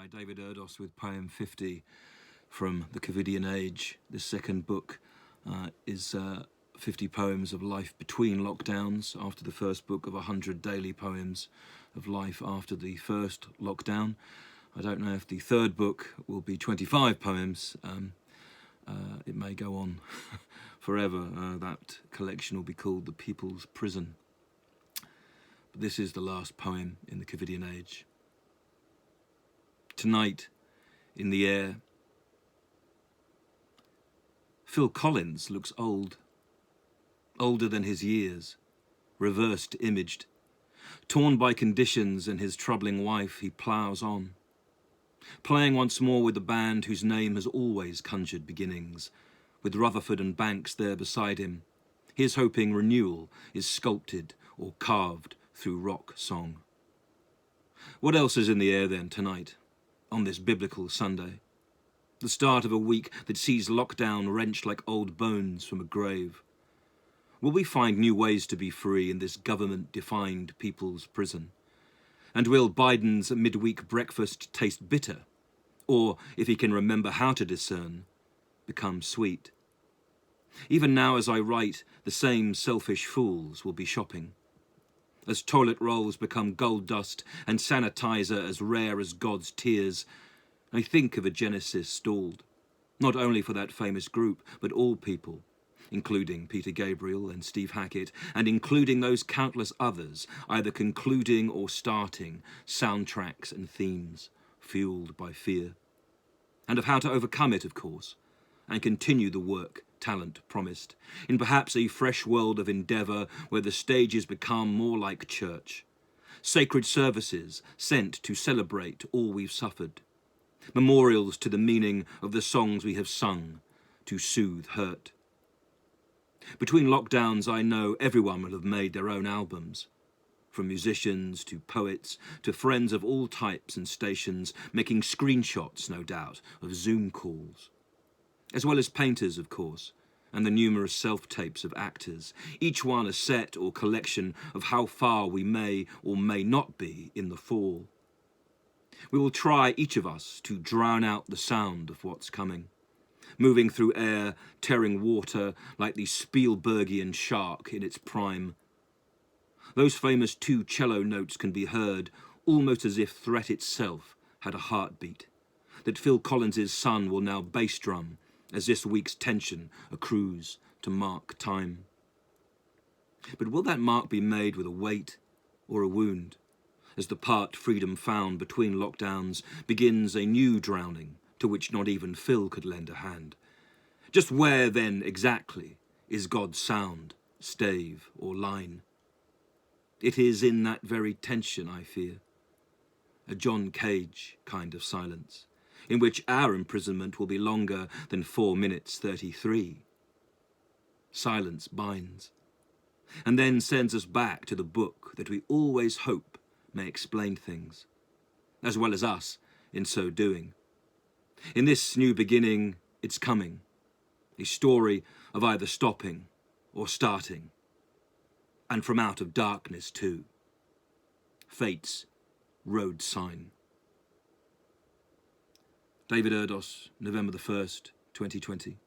by David Erdos with poem 50 from the COVIDIan Age. This second book is 50 poems of life between lockdowns, after the first book of 100 daily poems of life after the first lockdown. I don't know if the third book will be 25 poems. It may go on forever. That collection will be called The People's Prison. But this is the last poem in the COVIDIan Age. Tonight, in the air, Phil Collins looks old, older than his years, reversed imaged. Torn by conditions and his troubling wife, he ploughs on, playing once more with the band whose name has always conjured beginnings, with Rutherford and Banks there beside him. He is hoping renewal is sculpted or carved through rock song. What else is in the air then tonight, on this biblical Sunday? The start of a week that sees lockdown wrenched like old bones from a grave. Will we find new ways to be free in this government-defined people's prison? And will Biden's midweek breakfast taste bitter? Or, if he can remember how to discern, become sweet? Even now as I write, the same selfish fools will be shopping. As toilet rolls become gold dust and sanitizer as rare as God's tears, I think of a Genesis stalled, not only for that famous group, but all people, including Peter Gabriel and Steve Hackett, and including those countless others, either concluding or starting soundtracks and themes fueled by fear. And of how to overcome it, of course, and continue the work talent promised, in perhaps a fresh world of endeavour where the stages become more like church. Sacred services sent to celebrate all we've suffered. Memorials to the meaning of the songs we have sung to soothe hurt. Between lockdowns, I know everyone will have made their own albums, from musicians to poets to friends of all types and stations, making screenshots, no doubt, of Zoom calls. As well as painters, of course, and the numerous self-tapes of actors, each one a set or collection of how far we may or may not be in the fall. We will try, each of us, to drown out the sound of what's coming, moving through air, tearing water like the Spielbergian shark in its prime. Those famous two cello notes can be heard almost as if threat itself had a heartbeat, that Phil Collins's son will now bass drum as this week's tension accrues to mark time. But will that mark be made with a weight or a wound, as the part freedom found between lockdowns begins a new drowning to which not even Phil could lend a hand? Just where then exactly is God's sound, stave or line? It is in that very tension, I fear, a John Cage kind of silence, in which our imprisonment will be longer than 4 minutes 33. Silence binds, and then sends us back to the book that we always hope may explain things, as well as us in so doing. In this new beginning, it's coming, a story of either stopping or starting, and from out of darkness too. Fate's road sign. David Erdos, November the 1st, 2020.